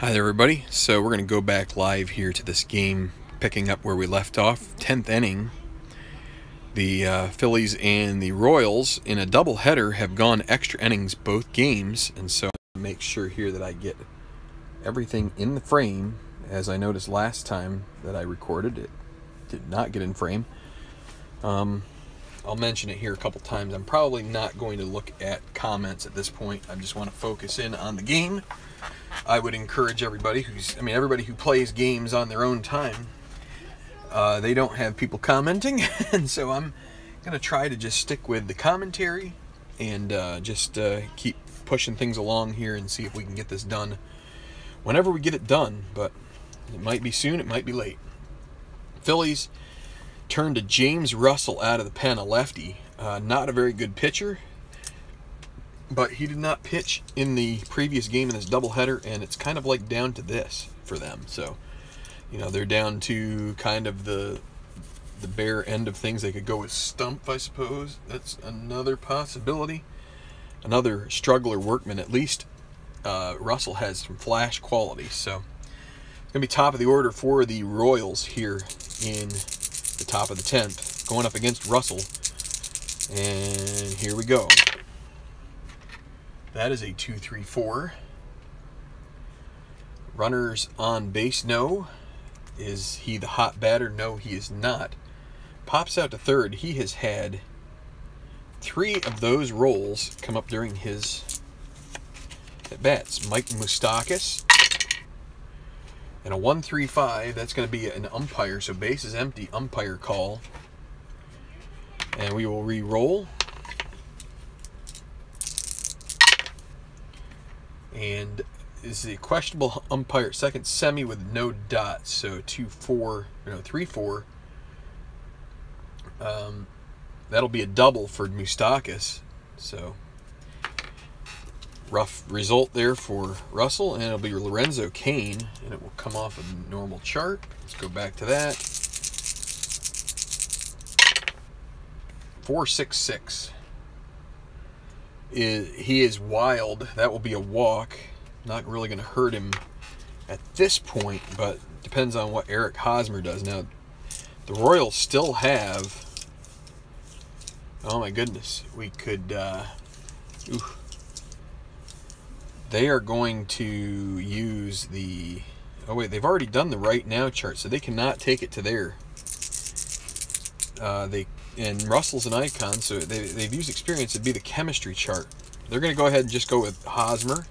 Hi there everybody. So we're going to go back live here to this game, picking up where we left off. 10th inning. The Phillies and the Royals in a doubleheader have gone extra innings both games, and so I make sure here that I get everything in the frame. As I noticed last time that I recorded, it did not get in frame. I'll mention it here a couple times. I'm probably not going to look at comments at this point. I just want to focus in on the game. I would encourage everybody everybody who plays games on their own time, they don't have people commenting, and so I'm going to try to just stick with the commentary and just keep pushing things along here and see if we can get this done whenever we get it done, but it might be soon, it might be late. Phillies turned to James Russell out of the pen, a lefty. Not a very good pitcher, but he did not pitch in the previous game in this doubleheader, and it's kind of like down to this for them. So, they're down to kind of the bare end of things. They could go with Stump, I suppose. That's another possibility. Another struggler workman. At least Russell has some flash quality. So, it's going to be top of the order for the Royals here in the top of the 10th, going up against Russell. And here we go. That is a 2-3-4. Runners on base, no. Is he the hot batter? No, he is not. Pops out to third. He has had 3 of those rolls come up during his at-bats. Mike Moustakas. And a 1-3-5. That's going to be an umpire, so base is empty. Umpire call. And we will re-roll. And is a questionable umpire second semi with no dots, so 3-4. That'll be a double for Moustakas. So rough result there for Russell, and it'll be Lorenzo Cain, and it will come off a normal chart. Let's go back to that. 4-6-6. He is wild. That will be a walk. Not really going to hurt him at this point, but depends on what Eric Hosmer does. Now, the Royals still have... Oh my goodness. We could... They are going to use the... Oh wait, they've already done the right now chart, so they cannot take it to there. And Russell's an icon, so they've used experience. It'd be the chemistry chart. They're going to go ahead and just go with Hosmer.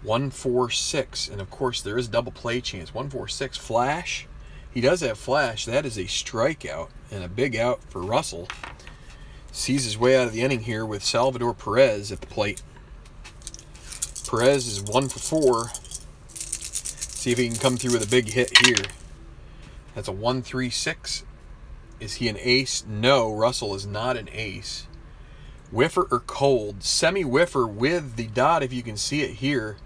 1-4-6, and of course there is double play chance. 1-4-6 flash. He does have flash. That is a strikeout and a big out for Russell. Sees his way out of the inning here with Salvador Perez at the plate. Perez is 1-for-4. See if he can come through with a big hit here. That's a 1-3-6. Is he an ace? No, Russell is not an ace. Whiffer or cold? Semi-whiffer with the dot, if you can see it here.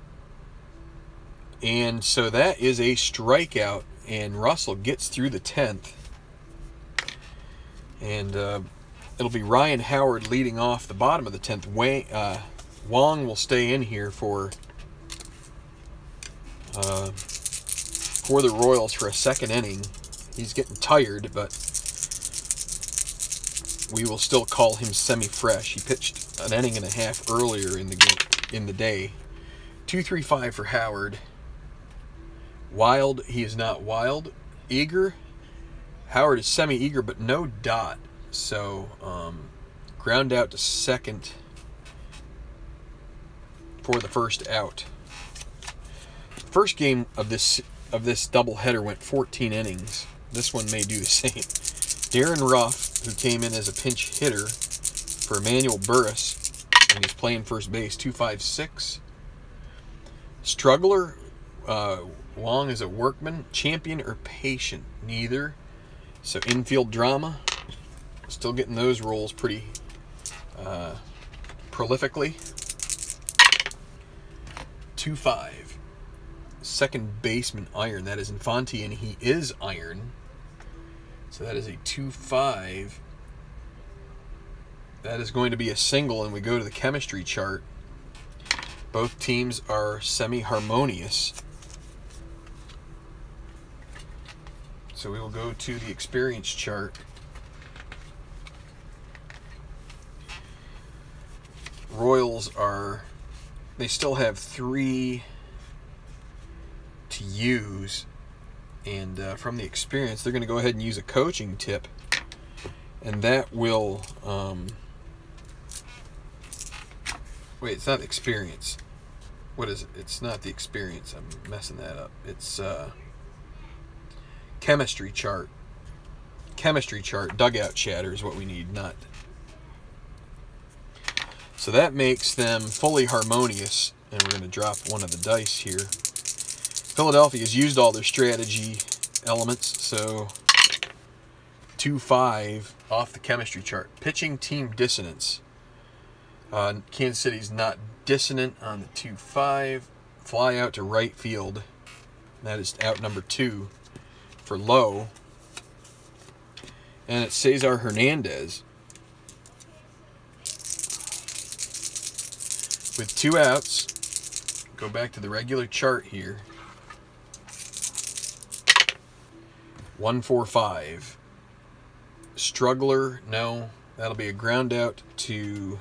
And so that is a strikeout, and Russell gets through the 10th. And it'll be Ryan Howard leading off the bottom of the 10th. Wong will stay in here for the Royals for a second inning. He's getting tired, but we will still call him semi-fresh. He pitched an inning and a half earlier in the game, in the day. 2-3-5 for Howard. Wild, he is not wild. Eager, Howard is semi-eager, but no dot. So ground out to second for the first out. First game of this doubleheader went 14 innings. This one may do the same. Darren Ruff, who came in as a pinch hitter for Emmanuel Burris, and he's playing first base, 2-5-6. Struggler, Wong is a workman. Champion or patient? Neither. So infield drama. Still getting those rolls pretty prolifically. 2-5. Second baseman iron. That is Infante, and he is iron. So that is a 2-5. That is going to be a single, and we go to the chemistry chart. Both teams are semi-harmonious. So we will go to the experience chart. Royals they still have 3 to use, and from the experience, they're going to go ahead and use a coaching tip, and that will, wait, it's not experience. What is it? It's not the experience. I'm messing that up. It's chemistry chart. Chemistry chart. Dugout chatter is what we need, not. So that makes them fully harmonious, and we're going to drop one of the dice here. Philadelphia has used all their strategy elements, so 2-5 off the chemistry chart. Pitching team dissonance. Kansas City's not dissonant on the 2-5. Fly out to right field. That is out number 2 for low. And it's Cesar Hernandez. With 2 outs, go back to the regular chart here. 1-4-5. Struggler, no. That'll be a ground out to,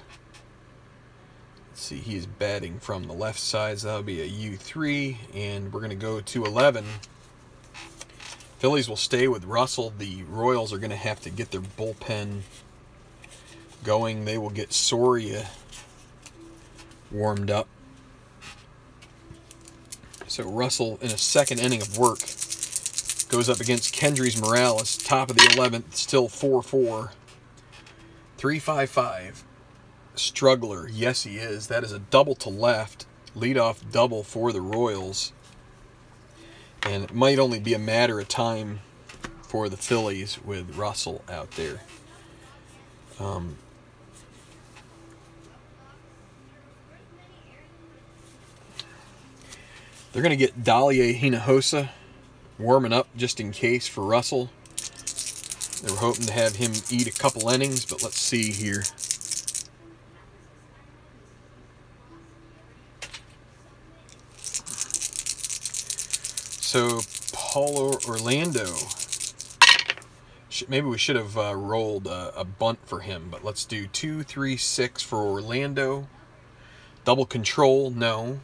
let's see, he is batting from the left side, so that'll be a U3, and we're going to go to 11. Phillies will stay with Russell. The Royals are going to have to get their bullpen going. They will get Soria warmed up. So Russell, in a second inning of work, goes up against Kendrys Morales, top of the 11th, still 4-4. 3-5-5. Struggler, yes he is. That is a double to left, leadoff double for the Royals. And it might only be a matter of time for the Phillies with Russell out there. They're going to get Dahlia Hinojosa warming up just in case for Russell. They were hoping to have him eat a couple innings, but let's see here. So, Paulo Orlando. Maybe we should have rolled a bunt for him, but let's do 2-3-6 for Orlando. Double control, no.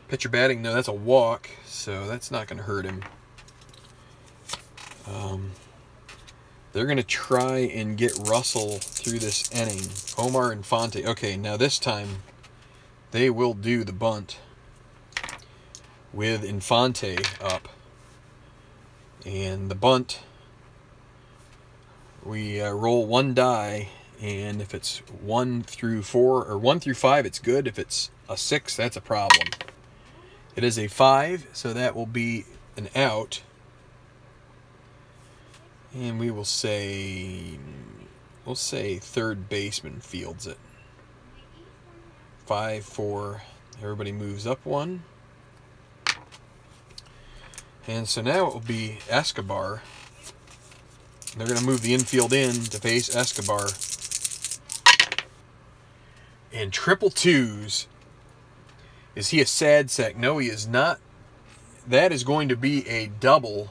Pitcher batting, no, that's a walk, so that's not going to hurt him. They're going to try and get Russell through this inning. Omar Infante. Okay, now this time they will do the bunt with Infante up. And the bunt, we roll 1 die, and if it's 1 through 4 or 1 through 5, it's good. If it's a 6, that's a problem. It is a 5, so that will be an out. And we will say, we'll say third baseman fields it. 5-4. Everybody moves up 1. And so now it will be Escobar. They're going to move the infield in to face Escobar. And 222s. Is he a sad sack? No, he is not. That is going to be a double,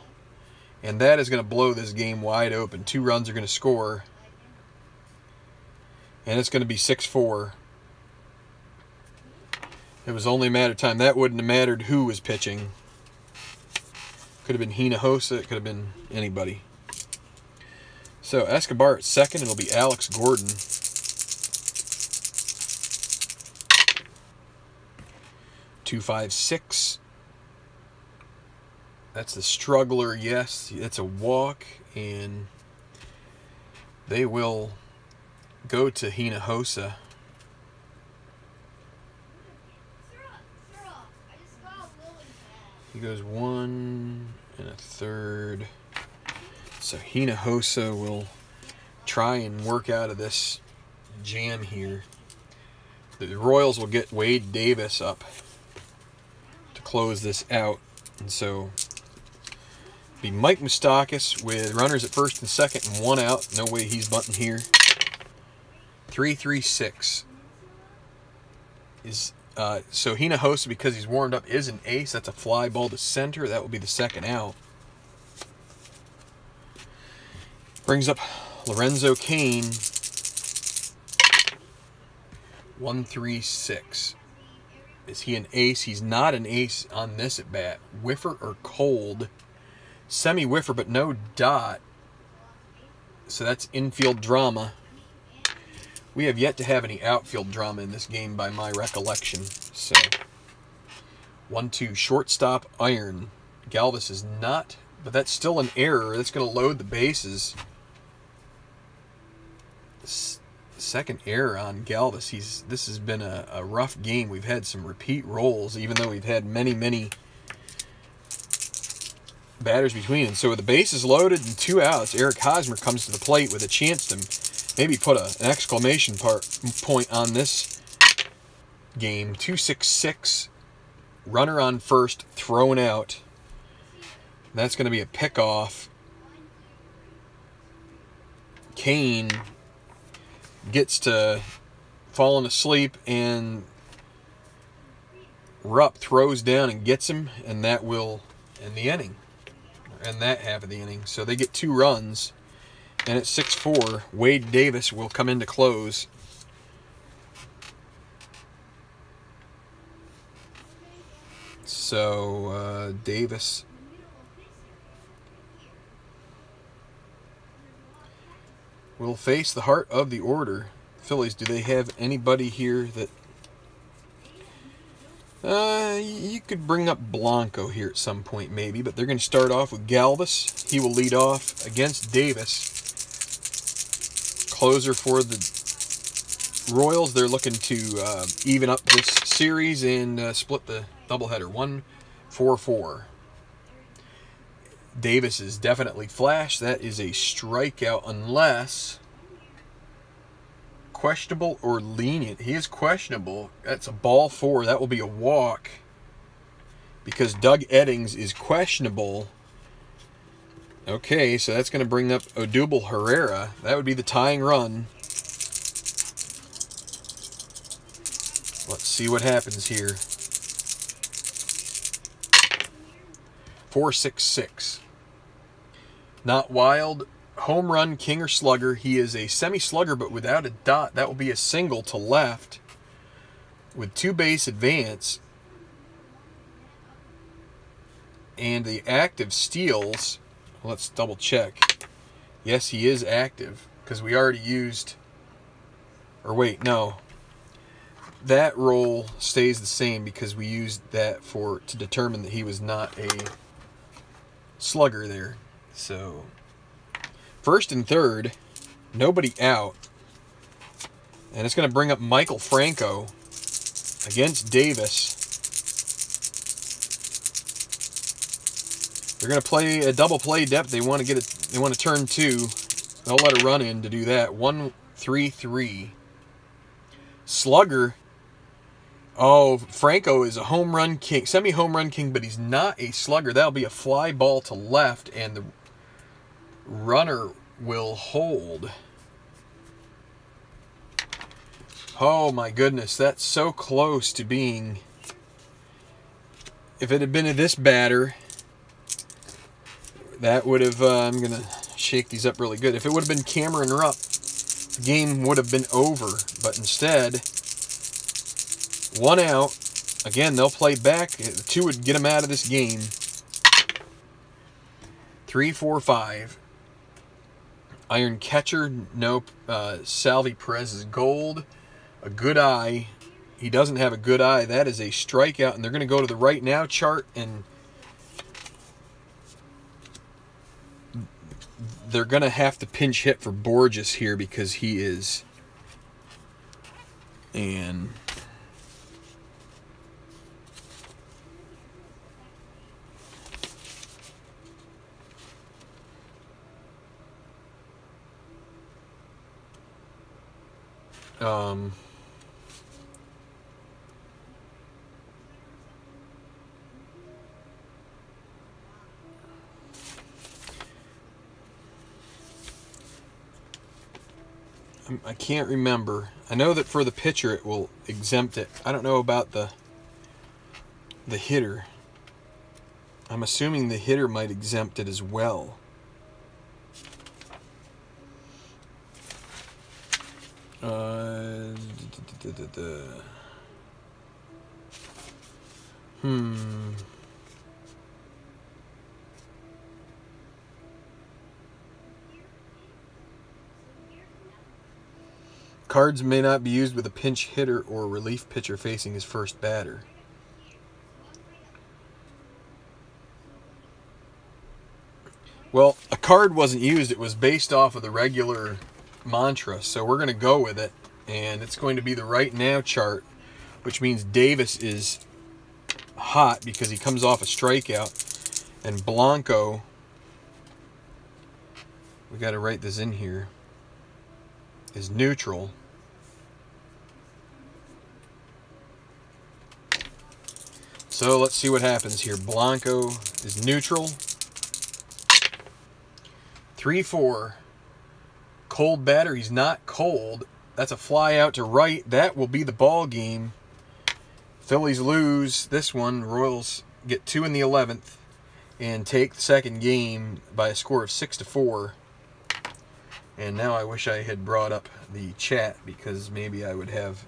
and that is going to blow this game wide open. 2 runs are going to score, and it's going to be 6-4. It was only a matter of time. That wouldn't have mattered who was pitching. Could have been Hinojosa. It could have been anybody. So Escobar at second. It'll be Alex Gordon. 2-5-6. That's the struggler, yes. It's a walk, and they will go to Hinojosa. He goes 1 1/3. So Hinojosa will try and work out of this jam here. The Royals will get Wade Davis up to close this out. And so be Mike Moustakas with runners at first and second and 1 out. No way he's bunting here. 3-3-6 is So Hinojosa, because he's warmed up, is an ace. That's a fly ball to center. That will be the second out. Brings up Lorenzo Cain. 1-3-6. Is he an ace? He's not an ace on this at bat. Whiffer or cold? Semi-whiffer, but no dot. So that's infield drama. We have yet to have any outfield drama in this game by my recollection. So 1-2 shortstop iron. Galvis is not, but that's still an error. That's going to load the bases. Second error on Galvis. This has been a rough game. We've had some repeat rolls, even though we've had many batters between. And so with the bases loaded and 2 outs, Eric Hosmer comes to the plate with a chance to maybe put an exclamation point on this game. 2-6-6. Runner on first, thrown out. That's going to be a pickoff. Cain gets to falling asleep, and Rupp throws down and gets him, and that will end the inning, and that half of the inning. So they get 2 runs, and at 6-4, Wade Davis will come in to close. So Davis will face the heart of the order. Phillies, do they have anybody here that... you could bring up Blanco here at some point maybe, but they're going to start off with Galvis. He will lead off against Davis. Closer for the Royals. They're looking to even up this series and split the doubleheader. 1-4-4. Davis is definitely flash. That is a strikeout unless questionable or lenient. He is questionable. That's a ball 4. That will be a walk because Doug Eddings is questionable. Okay, so that's going to bring up Odubel Herrera. That would be the tying run. Let's see what happens here. 4-6-6. Not wild. Home run, king or slugger. He is a semi-slugger, but without a dot. That will be a single to left with 2 base advance. And the active steals. Let's double check. Yes, he is active because we already used... Or wait, no. That roll stays the same because we used that to determine that he was not a slugger there. So, first and third, nobody out. And it's going to bring up Michael Franco against Davis. They're going to play a double play depth. They want to get it. They want to turn 2. They'll let a run in to do that. 1-3-3. Slugger. Oh, Franco is a home run king, semi-home run king, but he's not a slugger. That'll be a fly ball to left, and the runner will hold. Oh, my goodness. That's so close to being... If it had been this batter, that would have... I'm going to shake these up really good. If it would have been Cameron Rupp, the game would have been over. But instead... 1 out. Again, they'll play back. 2 would get them out of this game. 3-4-5. Iron catcher. Nope. Salvi Perez is gold. A good eye. He doesn't have a good eye. That is a strikeout. And they're going to go to the right now chart. And they're going to have to pinch hit for Borges here because he is... And... I can't remember. I know that for the pitcher it will exempt it. I don't know about the hitter. I'm assuming the hitter might exempt it as well. Cards may not be used with a pinch hitter or relief pitcher facing his first batter. Well, a card wasn't used. It was based off of the regular mantra, so we're going to go with it. And it's going to be the right now chart, which means Davis is hot because he comes off a strikeout. And Blanco, we got to write this in here, is neutral. So let's see what happens here. Blanco is neutral. 3-4. Cold batter. He's not cold. That's a fly out to right. That will be the ball game. Phillies lose this one. Royals get 2 in the 11th and take the second game by a score of 6-4. And now I wish I had brought up the chat because maybe I would have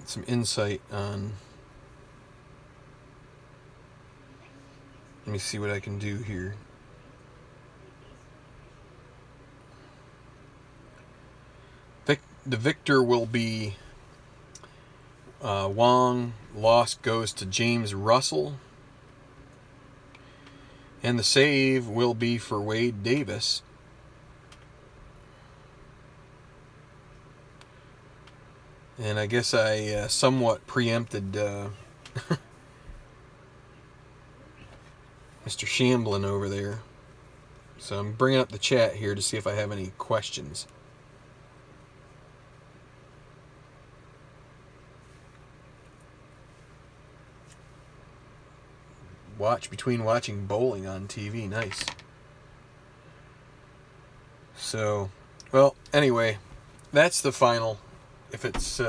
some insight on. Let me see what I can do here. The victor will be Wong. Loss goes to James Russell. And the save will be for Wade Davis. And I guess I somewhat preempted Mr. Shamblin over there. So I'm bringing up the chat here to see if I have any questions. Watch between watching bowling on TV. Nice. So, well, anyway, that's the final. If it's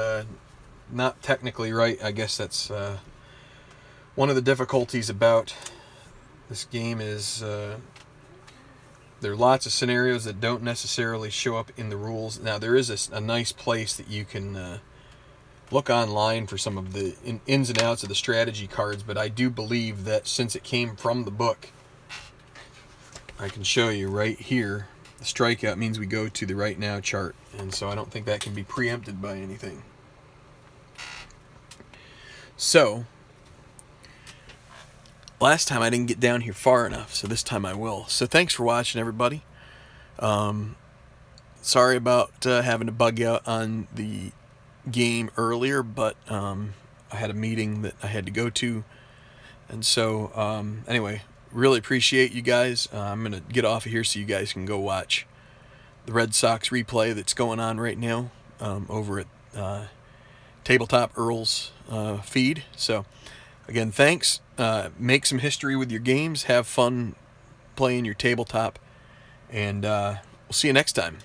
not technically right, I guess that's one of the difficulties about this game is there are lots of scenarios that don't necessarily show up in the rules. Now, there is a nice place that you can look online for some of the ins and outs of the strategy cards, but I do believe that since it came from the book, I can show you right here. The strikeout means we go to the right now chart, and so I don't think that can be preempted by anything. So, last time I didn't get down here far enough, so this time I will. So thanks for watching, everybody. Sorry about having to bug you out on the game earlier, but I had a meeting that I had to go to, and so anyway, really appreciate you guys. I'm gonna get off of here so you guys can go watch the Red Sox replay that's going on right now over at Tabletop Earl's feed. So again, thanks. Make some history with your games, have fun playing your tabletop, and we'll see you next time.